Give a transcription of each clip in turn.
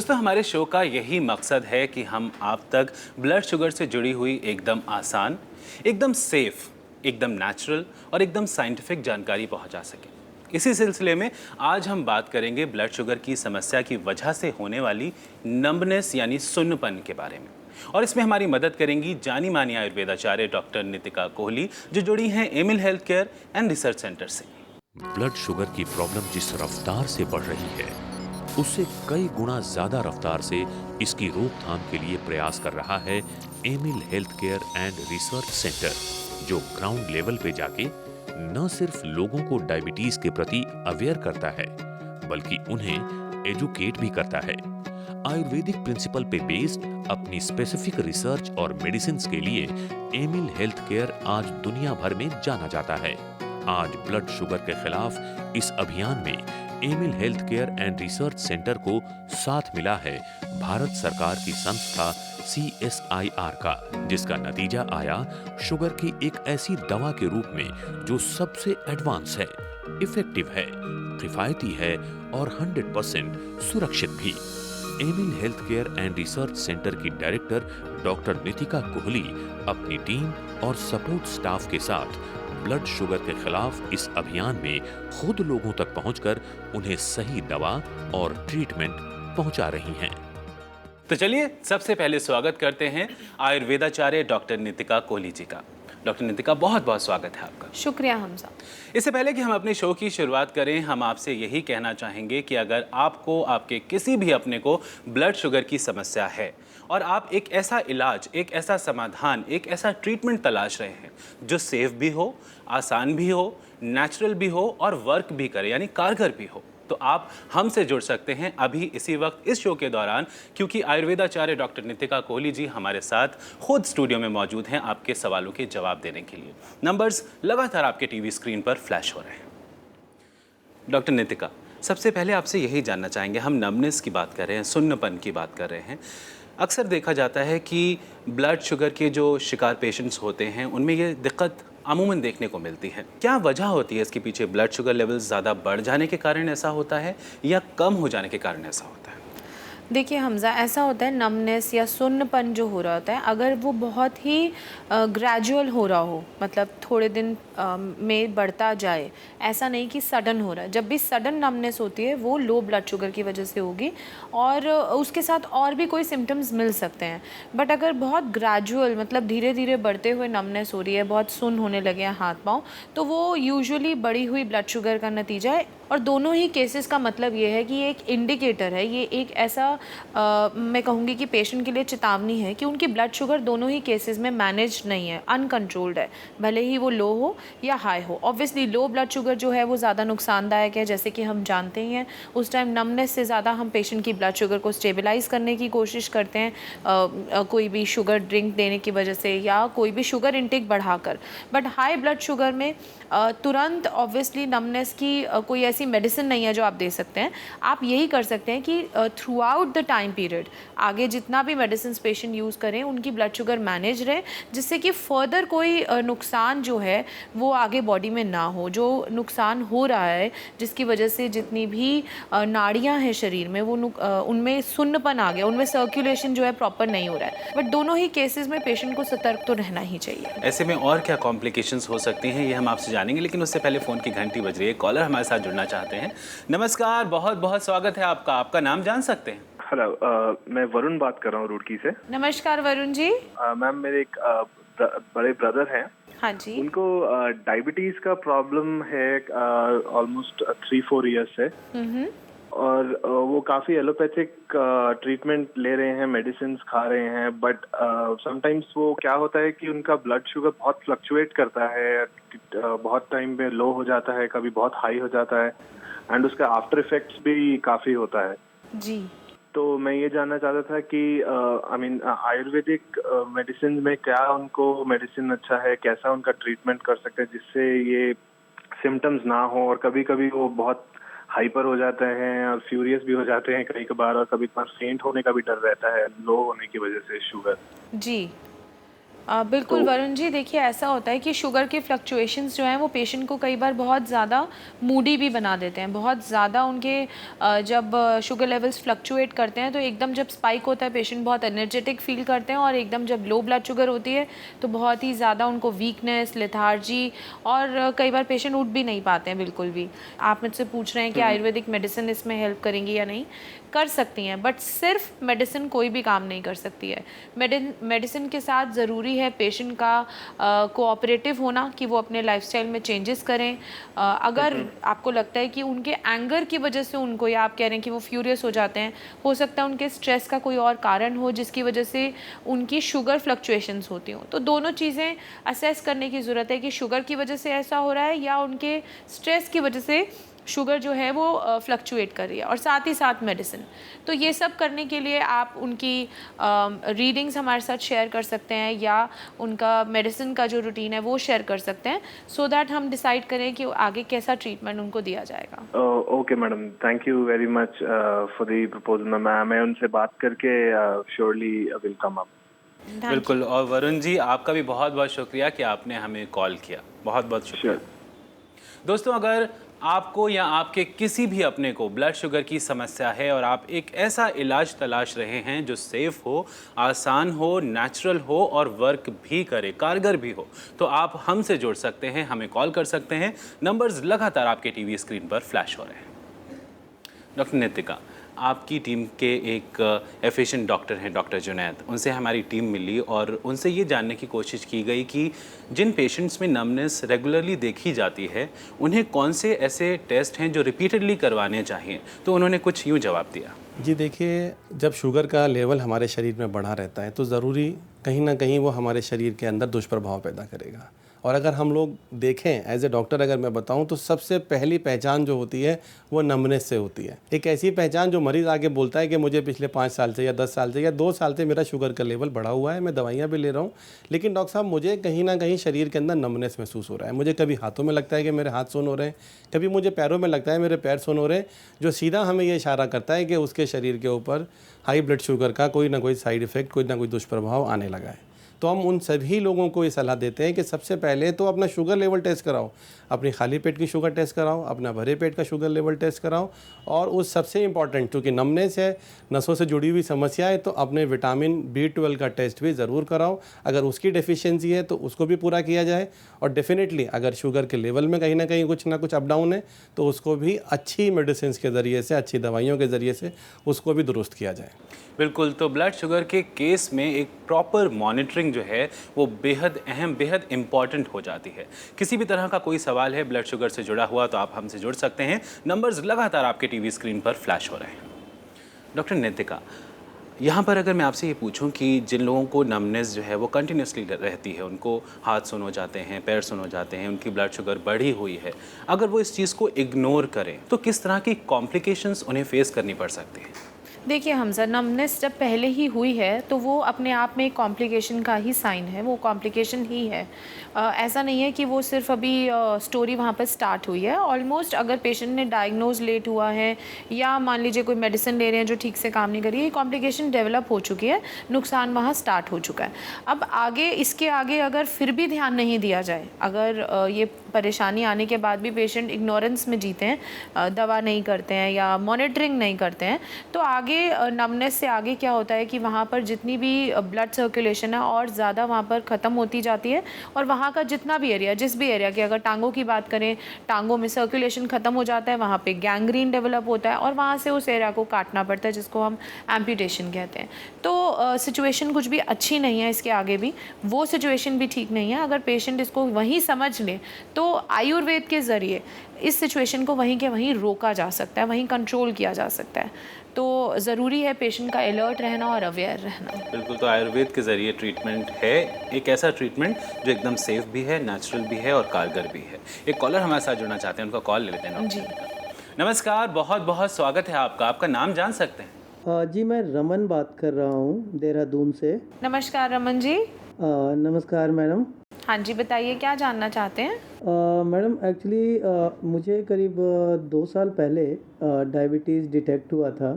दोस्तों, हमारे शो का यही मकसद है कि हम आप तक ब्लड शुगर से जुड़ी हुई एकदम आसान, एकदम सेफ, एकदम नेचुरल और एकदम साइंटिफिक जानकारी पहुंचा सकें। इसी सिलसिले में आज हम बात करेंगे ब्लड शुगर की समस्या की वजह से होने वाली नंबनेस यानी सुन्नपन के बारे में। और इसमें हमारी मदद करेंगी जानी मानी आयुर्वेदाचार्य डॉक्टर नितिका कोहली, जो जुड़ी हैं Emil health care and research centre से। ब्लड शुगर की प्रॉब्लम जिस रफ्तार से बढ़ रही है, उससे कई गुना ज्यादा रफ्तार से इसकी रोकथाम के लिए प्रयास कर रहा है Emil health care and research centre, जो ग्राउंड लेवल पे जाके न सिर्फ लोगों को डायबिटीज के प्रति अवेयर करता है, बल्कि उन्हें एजुकेट भी करता है। आयुर्वेदिक प्रिंसिपल पे बेस्ड अपनी स्पेसिफिक रिसर्च और मेडिसिन के लिए एमिल हेल्थ केयर आज दुनिया भर में जाना जाता है। आज ब्लड शुगर के खिलाफ इस अभियान में Emil health care and research centre को साथ मिला है भारत सरकार की संस्था CSIR का, जिसका नतीजा आया शुगर की एक ऐसी दवा के रूप में जो सबसे एडवांस है, इफेक्टिव है, किफायती है और 100% सुरक्षित भी। Emil health care and research centre की डायरेक्टर डॉक्टर नितिका कोहली अपनी टीम और सपोर्ट स्टाफ के साथ ब्लड शुगर के खिलाफ इस अभियान में खुद लोगों तक पहुंचकर उन्हें सही दवा और ट्रीटमेंट पहुंचा रही हैं। तो चलिए सबसे पहले स्वागत करते हैं आयुर्वेदाचार्य डॉक्टर नितिका कोहली जी का। डॉक्टर नितिका, बहुत बहुत स्वागत है आपका। शुक्रिया हमजा। इससे पहले कि हम अपने शो की शुरुआत करें, हम आपसे यही कहना चाहेंगे कि अगर आपको आपके किसी भी अपने को ब्लड शुगर की समस्या है और आप एक ऐसा इलाज, एक ऐसा समाधान, एक ऐसा ट्रीटमेंट तलाश रहे हैं जो सेफ भी हो, आसान भी हो, नेचुरल भी हो और वर्क भी करे यानी कारगर भी हो, तो आप हमसे जुड़ सकते हैं अभी इसी वक्त इस शो के दौरान, क्योंकि आयुर्वेदाचार्य डॉक्टर नितिका कोहली जी हमारे साथ खुद स्टूडियो में मौजूद हैं आपके सवालों के जवाब देने के लिए। नंबर्स लगातार आपके टीवी स्क्रीन पर फ्लैश हो रहे हैं। डॉक्टर नितिका, सबसे पहले आपसे यही जानना चाहेंगे, हम नमनेस की बात कर रहे हैं, सुन्नपन की बात कर रहे हैं। अक्सर देखा जाता है कि ब्लड शुगर के जो शिकार पेशेंट्स होते हैं उनमें ये दिक्कत अमूमन देखने को मिलती है। क्या वजह होती है इसके पीछे? ब्लड शुगर लेवल ज़्यादा बढ़ जाने के कारण ऐसा होता है या कम हो जाने के कारण ऐसा होता है? देखिए हमजा, ऐसा होता है नमनेस या सुन्नपन जो हो रहा होता है, अगर वो बहुत ही ग्रेजुअल हो रहा हो, मतलब थोड़े दिन में बढ़ता जाए, ऐसा नहीं कि सडन हो रहा है। जब भी सडन नमनेस होती है वो लो ब्लड शुगर की वजह से होगी और उसके साथ और भी कोई सिम्टम्स मिल सकते हैं। बट अगर बहुत ग्रेजुअल, मतलब धीरे धीरे बढ़ते हुए नमनेस हो रही है, बहुत सुन्न होने लगे हैं हाथ पाँव, तो वो यूजुअली बढ़ी हुई ब्लड शुगर का नतीजा है। और दोनों ही केसेस का मतलब ये है कि ये एक इंडिकेटर है, ये एक ऐसा मैं कहूँगी कि पेशेंट के लिए चेतावनी है कि उनकी ब्लड शुगर दोनों ही केसेस में मैनेज नहीं है, अनकंट्रोल्ड है, भले ही वो लो हो या हाई हो। ऑब्वियसली लो ब्लड शुगर जो है वो ज़्यादा नुकसानदायक है, जैसे कि हम जानते ही हैं। उस टाइम नमनेस से ज़्यादा हम पेशेंट की ब्लड शुगर को स्टेबलाइज़ करने की कोशिश करते हैं, कोई भी शुगर ड्रिंक देने की वजह से या कोई भी शुगर इंटेक बढ़ाकर। बट हाई ब्लड शुगर में तुरंत ऑब्वियसली नमनेस की कोई ऐसी मेडिसिन नहीं है जो आप दे सकते हैं। आप यही कर सकते हैं कि through out the time period आगे जितना भी मेडिसिन पेशेंट यूज़ करें उनकी ब्लड शुगर मैनेज रहे, जिससे कि फर्दर कोई नुकसान जो है वो आगे बॉडी में ना हो। जो नुकसान हो रहा है जिसकी वजह से जितनी भी नाड़ियाँ हैं शरीर में वो उनमें सुन्नपन आ गया, उनमें सर्कुलेशन जो है प्रॉपर नहीं हो रहा है। बट दोनों ही केसेस में पेशेंट को सतर्क तो रहना ही चाहिए। ऐसे में और क्या कॉम्प्लिकेशंस हो सकती हैं ये हम आपसे जानेंगे, लेकिन उससे पहले फ़ोन की घंटी बज रही है। कॉलर हमारे साथ जुड़ना चाहते हैं। नमस्कार, बहुत बहुत स्वागत है आपका। आपका नाम जान सकते हैं? हेलो, मैं वरुण बात कर रहा हूँ रुड़की से। नमस्कार वरुण जी। मैम, मेरे एक बड़े ब्रदर हैं। हाँ जी। उनको डायबिटीज का प्रॉब्लम है ऑलमोस्ट 3-4 ईयर्स से। और वो काफ़ी एलोपैथिक ट्रीटमेंट ले रहे हैं, मेडिसिन खा रहे हैं। बट समटाइम्स वो क्या होता है कि उनका ब्लड शुगर बहुत फ्लक्चुएट करता है, बहुत टाइम पे लो हो जाता है, कभी बहुत हाई हो जाता है, एंड उसका आफ्टर इफेक्ट्स भी काफ़ी होता है जी। तो मैं ये जानना चाहता था कि आयुर्वेदिक मेडिसिन में क्या उनको मेडिसिन अच्छा है, कैसा उनका ट्रीटमेंट कर सकते हैं जिससे ये सिम्टम्स ना हो। और कभी कभी वो बहुत हाइपर हो जाते हैं और फ्यूरियस भी हो जाते हैं कई कभार, और कभी कभार फेंट होने का भी डर रहता है लो होने की वजह से शुगर। जी। बिल्कुल वरुण जी, देखिए ऐसा होता है कि शुगर के फ्लक्चुएशंस जो हैं वो पेशेंट को कई बार बहुत ज़्यादा मूडी भी बना देते हैं। बहुत ज़्यादा उनके जब शुगर लेवल्स फ्लक्चुएट करते हैं तो एकदम जब स्पाइक होता है पेशेंट बहुत एनर्जेटिक फील करते हैं, और एकदम जब लो ब्लड शुगर होती है तो बहुत ही ज़्यादा उनको वीकनेस, लेथार्जी, और कई बार पेशेंट उठ भी नहीं पाते हैं बिल्कुल भी। आप मुझसे पूछ रहे हैं कि आयुर्वेदिक मेडिसिन इसमें हेल्प करेंगी या नहीं। कर सकती हैं, बट सिर्फ मेडिसिन कोई भी काम नहीं कर सकती है। मेडिसिन के साथ ज़रूरी है पेशेंट का कोऑपरेटिव होना, कि वो अपने लाइफस्टाइल में चेंजेस करें। अगर आपको लगता है कि उनके एंगर की वजह से उनको, या आप कह रहे हैं कि वो फ्यूरियस हो जाते हैं, हो सकता है उनके स्ट्रेस का कोई और कारण हो जिसकी वजह से उनकी शुगर फ्लक्चुएशंस होती हों, तो दोनों चीज़ें असेस करने की ज़रूरत है कि शुगर की वजह से ऐसा हो रहा है या उनके स्ट्रेस की वजह से शुगर जो है वो फ्लक्चुएट कर रही है, और साथ ही साथ मेडिसिन। तो ये सब करने के लिए आप उनकी रीडिंग्स हमारे साथ शेयर कर सकते हैं, या उनका मेडिसिन का जो रूटीन है वो शेयर कर सकते हैं, सो दैट हम डिसाइड करें कि आगे कैसा ट्रीटमेंट उनको दिया जाएगा। Okay madam, thank you very much for the proposal. मैं उनसे बात करके श्योरली विल कम अप। बिल्कुल। और वरुण जी, आपका भी बहुत बहुत शुक्रिया कि आपने हमें कॉल किया। बहुत बहुत शुक्रिया। दोस्तों, अगर आपको या आपके किसी भी अपने को ब्लड शुगर की समस्या है और आप एक ऐसा इलाज तलाश रहे हैं जो सेफ हो, आसान हो, नेचुरल हो और वर्क भी करे, कारगर भी हो, तो आप हमसे जुड़ सकते हैं, हमें कॉल कर सकते हैं। नंबर्स लगातार आपके टीवी स्क्रीन पर फ्लैश हो रहे हैं। डॉक्टर नितिका, आपकी टीम के एक एफिशिएंट डॉक्टर हैं डॉक्टर जुनैद, उनसे हमारी टीम मिली और उनसे ये जानने की कोशिश की गई कि जिन पेशेंट्स में नमनेस रेगुलरली देखी जाती है उन्हें कौन से ऐसे टेस्ट हैं जो रिपीटेडली करवाने चाहिए। तो उन्होंने कुछ यूँ जवाब दिया। जी देखिए, जब शुगर का लेवल हमारे शरीर में बढ़ा रहता है तो ज़रूरी कहीं ना कहीं वो हमारे शरीर के अंदर दुष्प्रभाव पैदा करेगा। और अगर हम लोग देखें एज ए डॉक्टर, अगर मैं बताऊं तो सबसे पहली पहचान जो होती है वो नमनेस से होती है। एक ऐसी पहचान जो मरीज़ आके बोलता है कि मुझे पिछले 5 साल से या 10 साल से या 2 साल से मेरा शुगर का लेवल बढ़ा हुआ है, मैं दवाइयाँ भी ले रहा हूँ, लेकिन डॉक्टर साहब मुझे कहीं ना कहीं शरीर के अंदर नमनेस महसूस हो रहा है। मुझे कभी हाथों में लगता है कि मेरे हाथ सुन हो रहे हैं, कभी मुझे पैरों में लगता है मेरे पैर सुन हो रहे हैं, जो सीधा हमें ये इशारा करता है कि उसके शरीर के ऊपर हाई ब्लड शुगर का कोई ना कोई साइड इफ़ेक्ट, कोई ना कोई दुष्प्रभाव आने लगा है। तो हम उन सभी लोगों को ये सलाह देते हैं कि सबसे पहले तो अपना शुगर लेवल टेस्ट कराओ, अपनी खाली पेट की शुगर टेस्ट कराओ, अपना भरे पेट का शुगर लेवल टेस्ट कराओ, और उस सबसे इम्पॉर्टेंट, क्योंकि नमनेस है, नसों से जुड़ी हुई समस्या है, तो अपने विटामिन B12 का टेस्ट भी ज़रूर कराओ। अगर उसकी डेफिशिएंसी है तो उसको भी पूरा किया जाए, और डेफिनेटली अगर शुगर के लेवल में कहीं ना कहीं कुछ ना कुछ अप डाउन है तो उसको भी अच्छी मेडिसिन के ज़रिए से, अच्छी दवाइयों के ज़रिए से उसको भी दुरुस्त किया जाए। बिल्कुल। तो ब्लड शुगर के केस में एक प्रॉपर मॉनिटरिंग जो है वो बेहद अहम, बेहद इम्पॉर्टेंट हो जाती है। किसी भी तरह का कोई सवाल है ब्लड शुगर से जुड़ा हुआ तो आप हमसे जुड़ सकते हैं। नंबर्स लगातार आपके टीवी स्क्रीन पर फ्लैश हो रहे हैं। डॉक्टर नितिका, यहाँ पर अगर मैं आपसे ये पूछूं कि जिन लोगों को नमनेस जो है वो कंटिन्यूसली रहती है, उनको हाथ सुन हो जाते हैं, पैर सुन हो जाते हैं, उनकी ब्लड शुगर बढ़ी हुई है, अगर वो इस चीज़ को इग्नोर करें तो किस तरह की कॉम्प्लिकेशंस उन्हें फेस करनी पड़ सकती है? देखिए हमजा, नमनेस जब पहले ही हुई है तो वो अपने आप में एक कॉम्प्लिकेशन का ही साइन है, वो कॉम्प्लिकेशन ही है। ऐसा नहीं है कि वो सिर्फ अभी स्टोरी वहाँ पर स्टार्ट हुई है। ऑलमोस्ट अगर पेशेंट ने डायग्नोज लेट हुआ है, या मान लीजिए कोई मेडिसिन ले रहे हैं जो ठीक से काम नहीं कर रही है, कॉम्प्लिकेशन डेवलप हो चुकी है, नुकसान वहाँ स्टार्ट हो चुका है। अब आगे, इसके आगे अगर फिर भी ध्यान नहीं दिया जाए, अगर ये परेशानी आने के बाद भी पेशेंट इग्नोरेंस में जीते हैं, दवा नहीं करते हैं या मॉनिटरिंग नहीं करते हैं, तो आगे नमनेस से आगे क्या होता है कि वहाँ पर जितनी भी ब्लड सर्कुलेशन है और ज़्यादा वहाँ पर ख़त्म होती जाती है, और वहाँ का जितना भी एरिया, जिस भी एरिया की, अगर टांगों की बात करें, टांगों में सर्कुलेशन ख़त्म हो जाता है, वहाँ पे गैंग्रीन डेवलप होता है और वहाँ से उस एरिया को काटना पड़ता है, जिसको हम एम्पुटेशन कहते हैं। तो सिचुएशन कुछ भी अच्छी नहीं है, इसके आगे भी वो सिचुएशन भी ठीक नहीं है। अगर पेशेंट इसको वहीं समझ ले तो आयुर्वेद के ज़रिए इस सिचुएशन को वहीं के वहीं रोका जा सकता है, वहीं कंट्रोल किया जा सकता है। तो ज़रूरी है पेशेंट का अलर्ट रहना और अवेयर रहना। बिल्कुल। तो आयुर्वेद के ज़रिए ट्रीटमेंट है, एक ऐसा ट्रीटमेंट जो एकदम सेफ भी है, नेचुरल भी है और कारगर भी है। एक कॉलर हमारे साथ जुड़ना चाहते हैं, उनका कॉल ले लेते हैं। जी नमस्कार, बहुत बहुत स्वागत है आपका। आपका नाम जान सकते हैं? जी मैं रमन बात कर रहा हूँ देहरादून से। नमस्कार रमन जी। नमस्कार मैडम। हाँ जी, बताइए क्या जानना चाहते हैं? मैडम एक्चुअली मुझे करीब 2 साल पहले डायबिटीज़ डिटेक्ट हुआ था।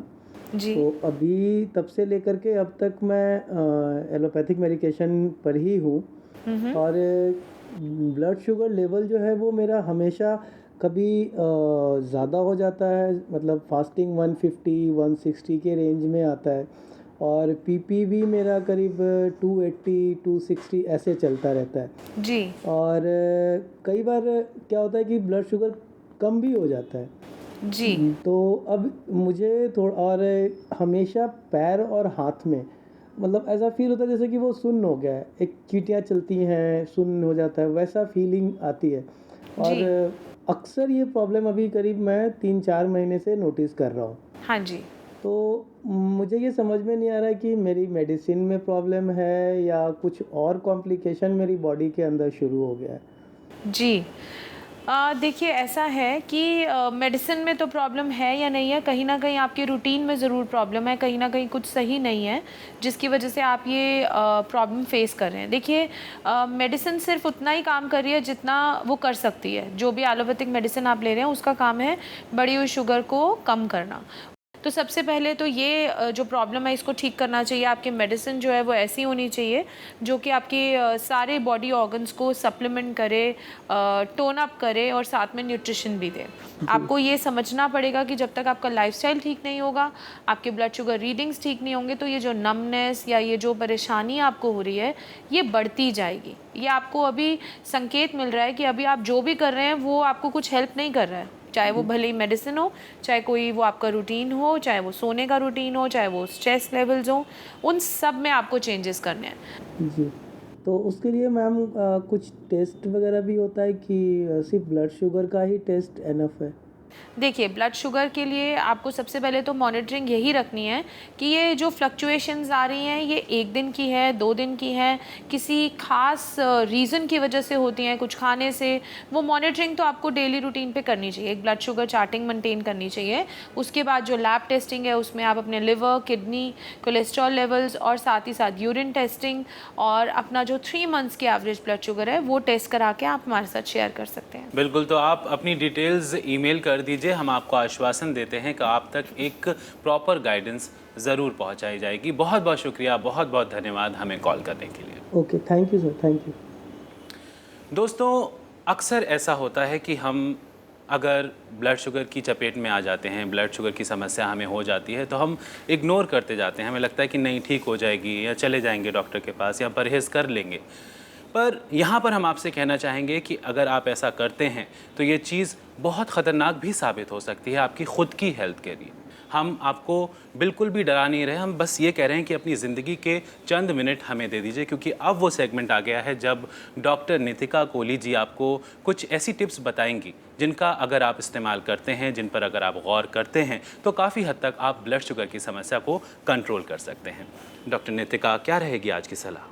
जी। तो अभी तब से लेकर के अब तक मैं एलोपैथिक मेडिकेशन पर ही हूँ। और ब्लड शुगर लेवल जो है वो मेरा हमेशा कभी ज़्यादा हो जाता है, मतलब फास्टिंग 150 160 के रेंज में आता है, और पीपी भी मेरा करीब 280 260 ऐसे चलता रहता है। जी। और कई बार क्या होता है कि ब्लड शुगर कम भी हो जाता है। जी। तो अब मुझे थोड़ा, और हमेशा पैर और हाथ में मतलब ऐसा फील होता है जैसे कि वो सुन्न हो गया है, एक चींटियाँ चलती हैं, सुन्न हो जाता है, वैसा फीलिंग आती है। और अक्सर ये प्रॉब्लम अभी करीब मैं 3-4 महीने से नोटिस कर रहा हूँ। हाँ जी। तो मुझे ये समझ में नहीं आ रहा है कि मेरी मेडिसिन में प्रॉब्लम है या कुछ और कॉम्प्लिकेशन मेरी बॉडी के अंदर शुरू हो गया है। जी। देखिए, ऐसा है कि मेडिसिन में तो प्रॉब्लम है या नहीं है, कहीं ना कहीं आपके रूटीन में ज़रूर प्रॉब्लम है, कहीं ना कहीं कुछ सही नहीं है जिसकी वजह से आप ये प्रॉब्लम फेस कर रहे हैं। देखिए, मेडिसिन सिर्फ उतना ही काम कर रही है जितना वो कर सकती है। जो भी एलोपैथिक मेडिसिन आप ले रहे हैं उसका काम है बढ़ी हुई शुगर को कम करना। तो सबसे पहले तो ये जो प्रॉब्लम है इसको ठीक करना चाहिए। आपकी मेडिसिन जो है वो ऐसी होनी चाहिए जो कि आपके सारे बॉडी ऑर्गन्स को सप्लीमेंट करे, टोन अप करे और साथ में न्यूट्रिशन भी दे। आपको ये समझना पड़ेगा कि जब तक आपका लाइफस्टाइल ठीक नहीं होगा, आपके ब्लड शुगर रीडिंग्स ठीक नहीं होंगे, तो ये जो नमनेस या ये जो परेशानी आपको हो रही है ये बढ़ती जाएगी। ये आपको अभी संकेत मिल रहा है कि अभी आप जो भी कर रहे हैं वो आपको कुछ हेल्प नहीं कर रहा है, चाहे वो भले ही मेडिसिन हो, चाहे कोई वो आपका रूटीन हो, चाहे वो सोने का रूटीन हो, चाहे वो स्ट्रेस लेवल्स हो, उन सब में आपको चेंजेस करने हैं। जी। तो उसके लिए मैम कुछ टेस्ट वगैरह भी होता है कि सिर्फ ब्लड शुगर का ही टेस्ट एनफ है? देखिए, ब्लड शुगर के लिए आपको सबसे पहले तो मॉनिटरिंग यही रखनी है कि ये जो फ्लक्चुएशंस आ रही हैं ये 1 दिन की है, 2 दिन की है, किसी खास रीज़न की वजह से होती हैं, कुछ खाने से। वो मॉनिटरिंग तो आपको डेली रूटीन पे करनी चाहिए, एक ब्लड शुगर चार्टिंग मेंटेन करनी चाहिए। उसके बाद जो लैब टेस्टिंग है उसमें आप अपने लिवर, किडनी, कोलेस्ट्रॉल लेवल्स और साथ ही साथ यूरिन टेस्टिंग और अपना जो 3 मंथ्स की एवरेज ब्लड शुगर है वो टेस्ट करा के आप हमारे साथ शेयर कर सकते हैं। बिल्कुल, तो आप अपनी डिटेल्स ईमेल कर दीजिए, हम आपको आश्वासन देते हैं कि आप तक एक प्रॉपर गाइडेंस ज़रूर पहुंचाई जाएगी। बहुत बहुत शुक्रिया, बहुत बहुत धन्यवाद हमें कॉल करने के लिए। Okay, thank you sir, thank you. दोस्तों, अक्सर ऐसा होता है कि हम अगर ब्लड शुगर की चपेट में आ जाते हैं, ब्लड शुगर की समस्या हमें हो जाती है, तो हम इग्नोर करते जाते हैं। हमें लगता है कि नहीं, ठीक हो जाएगी या चले जाएंगे डॉक्टर के पास या परहेज़ कर लेंगे। पर यहाँ पर हम आपसे कहना चाहेंगे कि अगर आप ऐसा करते हैं तो ये चीज़ बहुत ख़तरनाक भी साबित हो सकती है आपकी ख़ुद की हेल्थ के लिए। हम आपको बिल्कुल भी डरा नहीं रहे, हम बस ये कह रहे हैं कि अपनी ज़िंदगी के चंद मिनट हमें दे दीजिए, क्योंकि अब वो सेगमेंट आ गया है जब डॉक्टर नितिका कोहली जी आपको कुछ ऐसी टिप्स बताएंगी जिनका अगर आप इस्तेमाल करते हैं, जिन पर अगर आप गौर करते हैं, तो काफ़ी हद तक आप ब्लड शुगर की समस्या को कंट्रोल कर सकते हैं। डॉक्टर नितिका, क्या रहेगी आज की सलाह?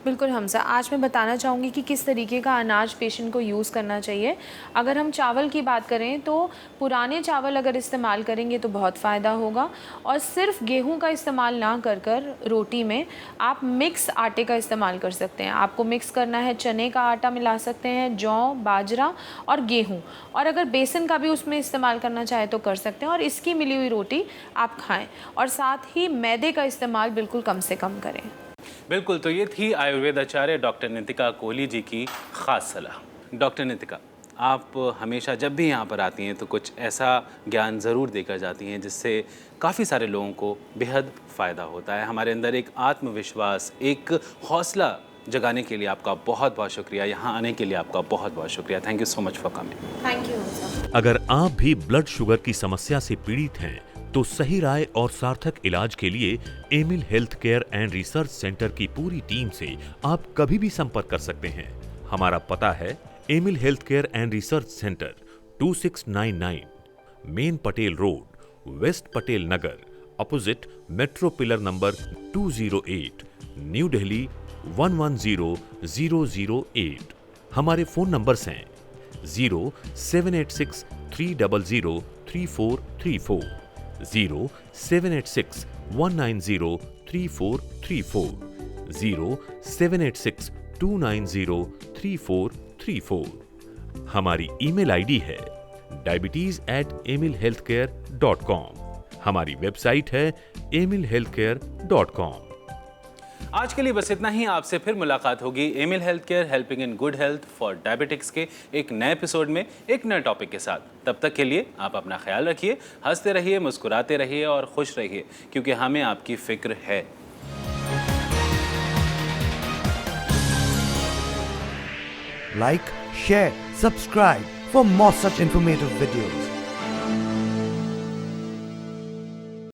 बिल्कुल हमजा, आज मैं बताना चाहूँगी कि किस तरीके का अनाज पेशेंट को यूज़ करना चाहिए। अगर हम चावल की बात करें तो पुराने चावल अगर इस्तेमाल करेंगे तो बहुत फ़ायदा होगा, और सिर्फ गेहूं का इस्तेमाल ना कर रोटी में आप मिक्स आटे का इस्तेमाल कर सकते हैं। आपको मिक्स करना है, चने का आटा मिला सकते हैं, जौ, बाजरा और गेहूँ, और अगर बेसन का भी उसमें इस्तेमाल करना चाहे तो कर सकते हैं, और इसकी मिली हुई रोटी आप खाएँ, और साथ ही मैदे का इस्तेमाल बिल्कुल कम से कम करें। बिल्कुल, तो ये थी आयुर्वेद आचार्य डॉक्टर नितिका कोहली जी की ख़ास सलाह। डॉक्टर नितिका, आप हमेशा जब भी यहाँ पर आती हैं तो कुछ ऐसा ज्ञान ज़रूर देकर जाती हैं जिससे काफ़ी सारे लोगों को बेहद फ़ायदा होता है। हमारे अंदर एक आत्मविश्वास, एक हौसला जगाने के लिए आपका बहुत बहुत शुक्रिया। यहाँ आने के लिए आपका बहुत बहुत शुक्रिया। Thank you so much for coming. Thank you. अगर आप भी ब्लड शुगर की समस्या से पीड़ित हैं तो सही राय और सार्थक इलाज के लिए Emil health care and research centre की पूरी टीम से आप कभी भी संपर्क कर सकते हैं। हमारा पता है Emil health care and research centre, 2699 main Patel road, west Patel Nagar, opposite metro pillar number 208, new Delhi 110008। हमारे फोन नंबर्स हैं 0786 300 3434, 0786 190 3434, 0786 290 3434। हमारी ईमेल आईडी है diabetes@emilhealthcare.com। हमारी वेबसाइट है emilhealthcare.com। आज के लिए बस इतना ही। आपसे फिर मुलाकात होगी Emil health care helping in good health for diabetics के एक नए एपिसोड में एक नए टॉपिक के साथ। तब तक के लिए आप अपना ख्याल रखिए, हंसते रहिए, मुस्कुराते रहिए और खुश रहिए, क्योंकि हमें आपकी फिक्र है। Like, share, subscribe for more such informative videos.